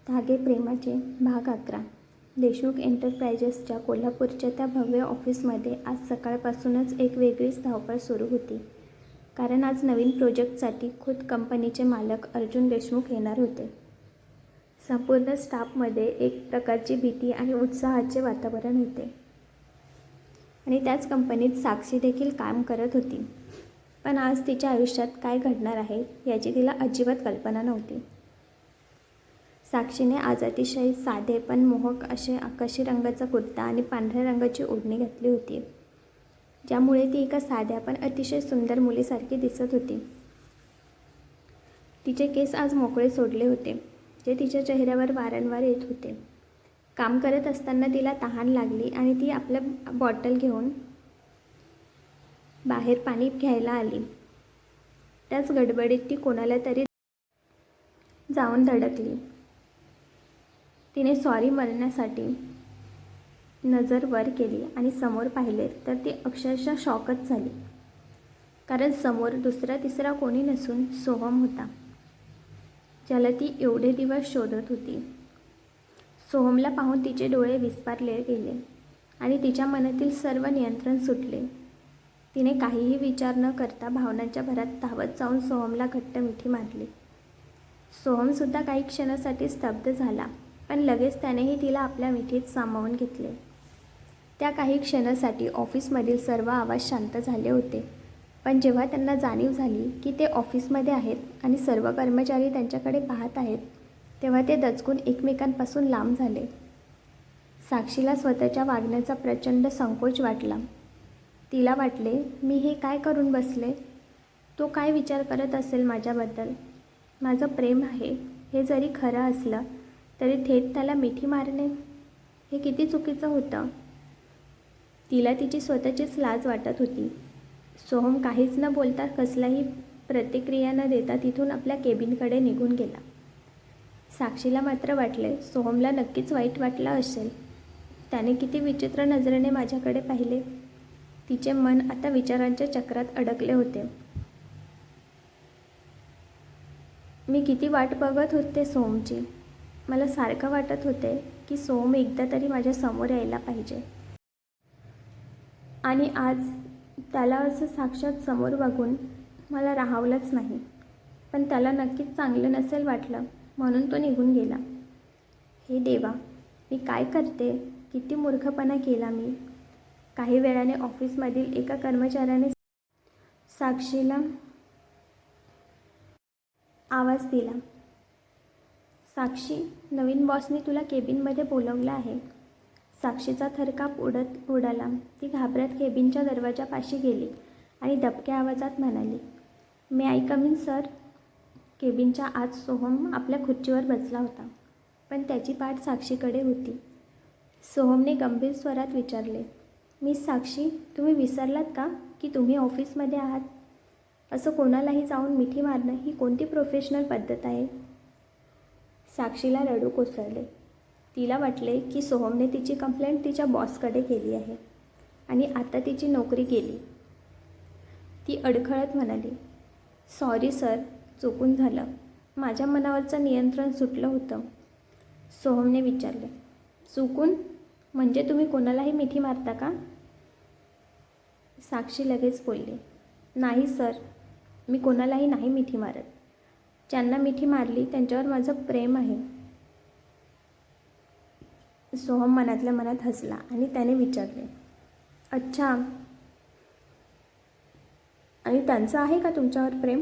धागे प्रेमाचे भाग 11. देशमुख एंटरप्राइजेसच्या कोल्हापूरच्या त्या भव्य ऑफिसमध्ये आज सकाळपासूनच एक वेगळीच धावपळ सुरू होती. कारण आज नवीन प्रोजेक्टसाठी खुद्द कंपनीचे मालक अर्जुन देशमुख येणार होते. संपूर्ण स्टाफमध्ये एक प्रकारची भीती आणि उत्साहाचे वातावरण होते. आणि त्याच कंपनीत साक्षी देखील काम करत होती. पण आज तिच्या आयुष्यात काय घडणार आहे याची तिला अजिबात कल्पना नव्हती. साक्षीने आज अतिशय साधे पण मोहक असे आकाशी रंगाचा कुर्ता आणि पांढऱ्या रंगाची ओढणी घातली होती, ज्यामुळे ती एका साध्या पण अतिशय सुंदर मुलीसारखी दिसत होती. तिचे केस आज मोकळे सोडले होते, जे तिच्या चेहऱ्यावर वारंवार येत होते. काम करत असताना तिला तहान लागली आणि ती आपल्या बॉटल घेऊन बाहेर पाणी घ्यायला आली. त्याच गडबडीत ती कोणाला तरी जाऊन धडकली. तिने सॉरी म्हणण्यासाठी नजर वर केली आणि समोर पाहिले तर ती अक्षरशः शॉकच झाली. कारण समोर दुसरा तिसरा कोणी नसून सोहम होता, ज्याला ती एवढे दिवस शोधत होती. सोहमला पाहून तिचे डोळे विस्फारले गेले आणि तिच्या मनातील सर्व नियंत्रण सुटले. तिने काहीही विचार न करता भावनांच्या भरात धावत जाऊन सोहमला घट्ट मिठी मारली. सोहमसुद्धा काही क्षणासाठी स्तब्ध झाला, पण लगेच त्यानेही तिला आपल्या मिठीत सामावून घेतले. त्या काही क्षणासाठी ऑफिसमधील सर्व आवाज शांत झाले होते, पण जेव्हा त्यांना जाणीव झाली की ते ऑफिसमध्ये आहेत आणि सर्व कर्मचारी त्यांच्याकडे पाहत आहेत, तेव्हा ते दचकून एकमेकांपासून लांब झाले. साक्षीला स्वतःच्या वागण्याचा प्रचंड संकोच वाटला. तिला वाटले, मी हे काय करून बसले? तो काय विचार करत असेल माझ्याबद्दल? माझं प्रेम आहे हे जरी खरं असलं तरी थेट त्याला मिठी मारणे हे किती चुकीचं होतं. तिला तिची स्वतःचीच लाज वाटत होती. सोहम काहीच न बोलता, कसलाही प्रतिक्रिया न देता तिथून आपल्या केबिनकडे निघून गेला. साक्षीला मात्र वाटले, सोहमला नक्कीच वाईट वाटलं असेल. त्याने किती विचित्र नजरेने माझ्याकडे पाहिले. तिचे मन आता विचारांच्या चक्रात अडकले होते. मी किती वाट बघत होते सोहमची. मला सारखं वाटत होते की सोहम एकदा तरी माझ्या समोर यायला पाहिजे. आणि आज त्याला असं साक्षात समोर बघून मला राहावलंच नाही. पण त्याला नक्कीच चांगलं नसेल वाटलं, म्हणून तो निघून गेला. हे देवा, मी काय करते? किती मूर्खपणा केला मी. काही वेळाने ऑफिसमधील एका कर्मचाऱ्याने साक्षीला आवाज दिला. साक्षी, नवीन बॉसने तुला केबिनमध्ये बोलवलं आहे. साक्षीचा थरकाप उडाला. ती घाबरत केबिनच्या दरवाजापाशी गेली आणि दबक्या आवाजात म्हणाली, मे आय कम इन सर? केबिनच्या आत सोहम आपल्या खुर्चीवर बसला होता, पण त्याची पाठ साक्षीकडे होती. सोहमने गंभीर स्वरात विचारले, मिस साक्षी, तुम्ही विसरलात का की तुम्ही ऑफिसमध्ये आहात? असं कोणालाही जाऊन मिठी मारणं ही कोणती प्रोफेशनल पद्धत आहे? साक्षीला रडू कोसळले. तिला वाटले की सोहमने तिची कंप्लेंट तिच्या बॉसकडे केली आहे आणि आता तिची नोकरी गेली. ती अडखळत म्हणाली, सॉरी सर, चुकून झालं. माझ्या मनावरचं नियंत्रण सुटलं होतं. सोहमने विचारले, चुकून? म्हणजे तुम्ही कोणालाही मिठी मारता का? साक्षी लगेच बोलली, नाही सर, मी कोणालाही नाही मिठी मारत. ज्यांना मिठी मारली त्यांच्यावर माझं प्रेम आहे. सोहम मनातल्या मनात हसला आणि त्याने विचारले, अच्छा, आणि त्यांचं आहे का तुमच्यावर प्रेम?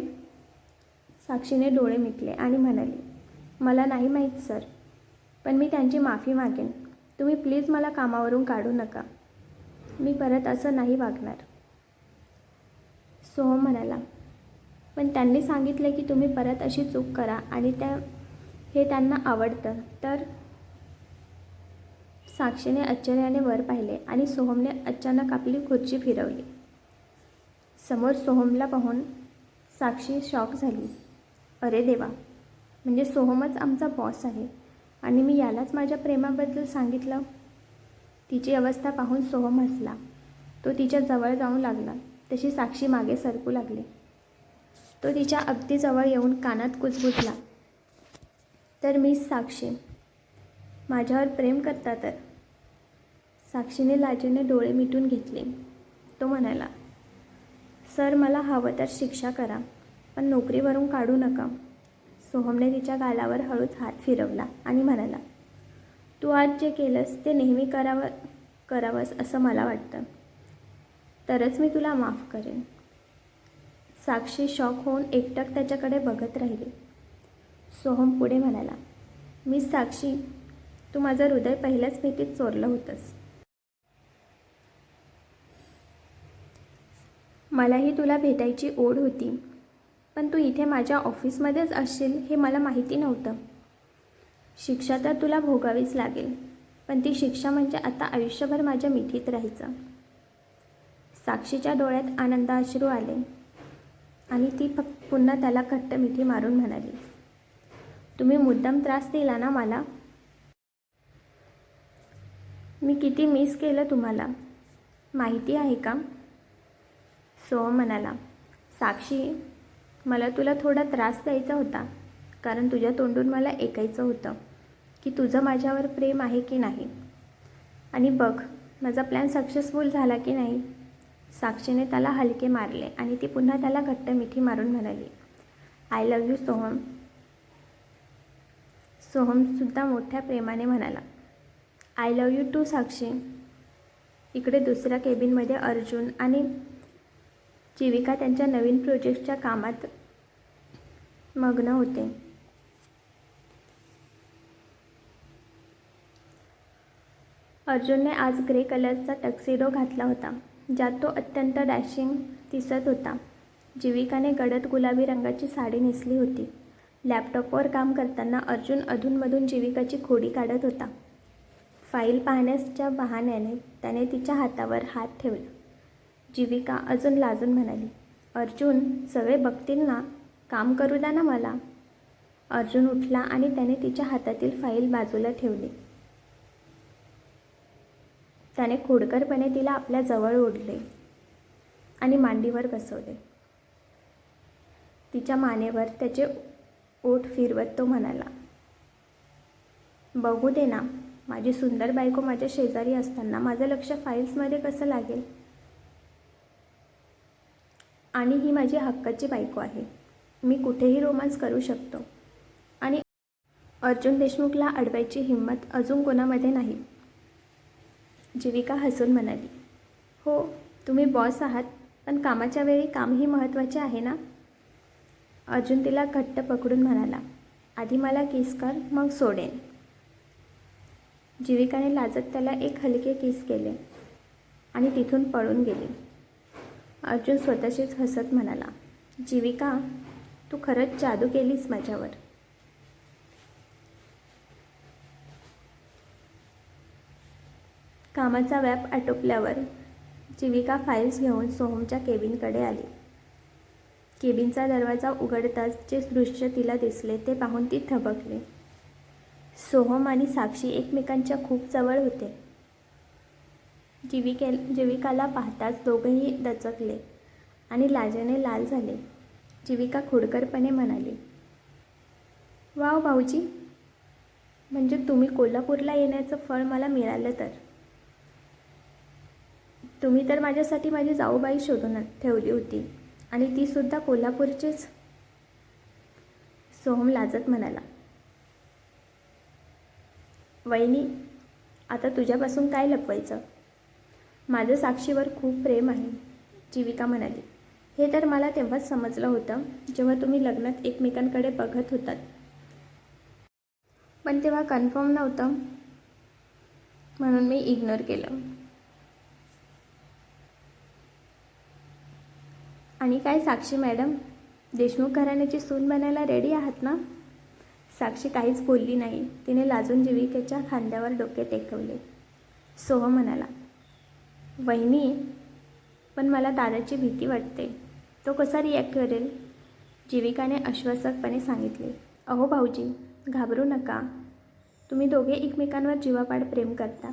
साक्षीने डोळे मिटले आणि म्हणाली, मला नाही माहीत सर, पण मी त्यांची माफी मागेन. तुम्ही प्लीज मला कामावरून काढू नका. मी परत असं नाही वागणार. सोहम म्हणाला, पण त्यांनी सांगितले की तुम्ही परत अशी चूक करा आणि हे त्यांना आवडतं तर? साक्षीने आश्चर्याने वर पाहिले आणि सोहमने अचानक आपली खुर्ची फिरवली. समोर सोहमला पाहून साक्षी शॉक झाली. अरे देवा, म्हणजे सोहमच आमचा बॉस आहे आणि मी यालाच माझ्या प्रेमाबद्दल सांगितलं. तिची अवस्था पाहून सोहम हसला. तो तिच्या जवळ जाऊ लागला तशी साक्षी मागे सरकू लागली. तो तिच्या अगदी जवळ येऊन कानात कुजबुजला, तर मिस साक्षी, माझ्यावर प्रेम करता तर. साक्षीने लाजेने डोळे मिटून घेतले. तो म्हणाला, सर मला हवं तर शिक्षा करा, पण नोकरीवरून काढू नका. सोहमने तिच्या गालावर हळूच हात फिरवला आणि म्हणाला, तू आज जे केलंस ते नेहमी करावंस असं मला वाटतं. तरच मी तुला माफ करेन. साक्षी शॉक होऊन एकटक त्याच्याकडे बघत राहिली. सोहम पुढे म्हणाला, मिस साक्षी, तू माझं हृदय पहिल्याच भेटीत चोरलं होतंस. मलाही तुला भेटायची ओढ होती, पण तू इथे माझ्या ऑफिसमध्येच असशील हे मला माहिती नव्हतं. शिक्षा तर तुला भोगावीच लागेल, पण ती शिक्षा म्हणजे आता आयुष्यभर माझ्या मिठीत राहायचं. साक्षीच्या डोळ्यात आनंदाश्रू आले आणि ती पुन्हा त्याला घट्ट मिठी मारून म्हणाली, तुम्ही मुद्दाम त्रास दिला ना मला. मी किती मिस केलं तुम्हाला माहिती आहे का. सोहम म्हणाला, साक्षी, मला तुला थोडा त्रास द्यायचा होता, कारण तुझ्या तोंडून मला ऐकायचं होतं की तुझं माझ्यावर प्रेम आहे की नाही. आणि बघ, माझा प्लॅन सक्सेसफुल झाला की नाही. साक्षीने त्याला हलके मारले आणि ती पुन्हा त्याला घट्ट मिठी मारून म्हणाली, आय लव्ह यू सोहम. सोहमसुद्धा मोठ्या प्रेमाने म्हणाला, आय लव्ह यू टू साक्षी. इकडे दुसऱ्या केबिनमध्ये अर्जुन आणि जीविका त्यांच्या नवीन प्रोजेक्टच्या कामात मग्न होते. अर्जुनने आज ग्रे कलरचा टक्सिडो घातला होता, ज्यात तो अत्यंत डॅशिंग दिसत होता. जीविकाने गडद गुलाबी रंगाची साडी नेसली होती. लॅपटॉपवर काम करताना अर्जुन अधूनमधून जीविकाची खोडी काढत होता. फाईल पाहण्याच्या बहाण्याने त्याने तिच्या हातावर हात ठेवला. जीविका अजून लाजून म्हणाली, अर्जुन, सगळे बघतील ना, काम करू द्या ना मला. अर्जुन उठला आणि त्याने तिच्या हातातील फाईल बाजूला ठेवली. त्याने खोडकरपणे तिला आपल्या जवळ ओढले आणि मांडीवर बसवले. तिच्या मानेवर त्याचे ओठ फिरवत तो म्हणाला, बघू दे ना, माझी सुंदर बायको माझ्या शेजारी असताना माझं लक्ष फाईल्समध्ये कसं लागेल. आणि ही माझी हक्काची बायको आहे. मी कुठेही रोमांस करू शकतो आणि अर्जुन देशमुखला अडवायची हिंमत अजून कोणामध्ये नाही. जीविका हसून म्हणाली, हो, तुम्ही बॉस आहात, पण कामाच्या वेळी कामही महत्त्वाचे आहे ना. अर्जुन तिला घट्ट पकडून म्हणाला, आधी मला किस कर, मग सोडेन. जीविकाने लाजत त्याला एक हलके किस केले आणि तिथून पळून गेली. अर्जुन स्वतःशीच हसत म्हणाला, जीविका, तू खरंच जादू केलीस माझ्यावर. कामाचा व्याप आटोपल्यावर जीविका फाईल्स घेऊन सोहमच्या केबिनकडे आली. केबिनचा दरवाजा उघडताच जे दृश्य तिला दिसले ते पाहून ती थबकली. सोहम आणि साक्षी एकमेकांच्या खूप जवळ होते. जीविकाला पाहताच दोघंही दचकले आणि लाजेने लाल झाले. जीविका खोडकरपणे म्हणाली, वाव भाऊजी, म्हणजे तुम्ही कोल्हापूरला येण्याचं फळ मला मिळालं तर. तुम्ही तर माझ्यासाठी माझी जाऊबाई शोधून ठेवली होती आणि तीसुद्धा कोल्हापूरचीच. सोहम लाजत म्हणाला, वहिनी, आता तुझ्यापासून काय लपवायचं. माझं साक्षीवर खूप प्रेम आहे. जीविका म्हणाली, हे तर मला तेव्हाच समजलं होतं जेव्हा तुम्ही लग्नात एकमेकांकडे बघत होतात, पण तेव्हा कन्फर्म नव्हतं म्हणून मी इग्नोर केलं. आणि काय साक्षी मॅडम, देशमुख घराण्याची सून बनायला रेडी आहात ना. साक्षी काहीच बोलली नाही. तिने लाजून जीविकेच्या खांद्यावर डोके टेकवले. सोहम म्हणाला, वहिनी, पण मला दादाची भीती वाटते. तो कसा रिॲक्ट करेल. जीविकाने आश्वासकपणे सांगितले, अहो भाऊजी, घाबरू नका. तुम्ही दोघे एकमेकांवर जीवापाड प्रेम करता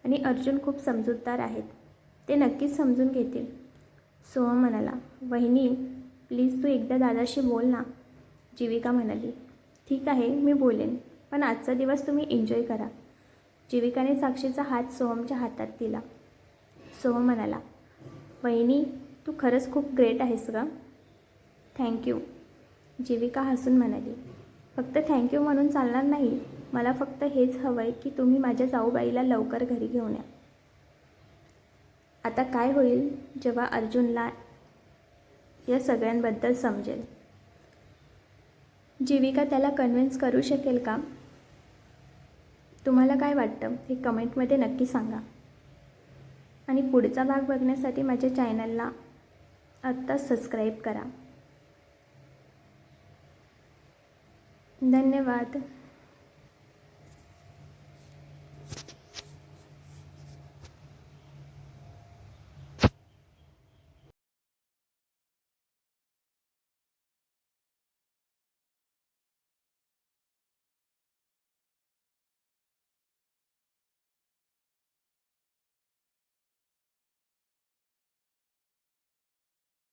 आणि अर्जुन खूप समजूतदार आहेत. ते नक्कीच समजून घेतील. सोहम म्हणाला, वहिनी, प्लीज तू एकदा दादाशी बोल ना. जीविका म्हणाली, ठीक आहे, मी बोलेन, पण आजचा दिवस तुम्ही एन्जॉय करा. जीविकाने साक्षीचा हात सोहमच्या हातात दिला. सोहम म्हणाला, वहिनी तू खरंच खूप ग्रेट आहेस गं. थँक्यू. जीविका हसून म्हणाली, फक्त थँक्यू म्हणून चालणार नाही. मला फक्त हेच हवं आहे की तुम्ही माझ्या जाऊबाईला लवकर घरी घेऊन या. आता काय होईल जेव्हा अर्जुनला या सगळ्यांबद्दल समजेल? जीविका त्याला कन्व्हिन्स करू शकेल का? तुम्हाला काय वाटतं हे कमेंटमध्ये नक्की सांगा. आणि पुढचा भाग बघण्यासाठी माझ्या चॅनलला आत्ताच सबस्क्राईब करा. धन्यवाद.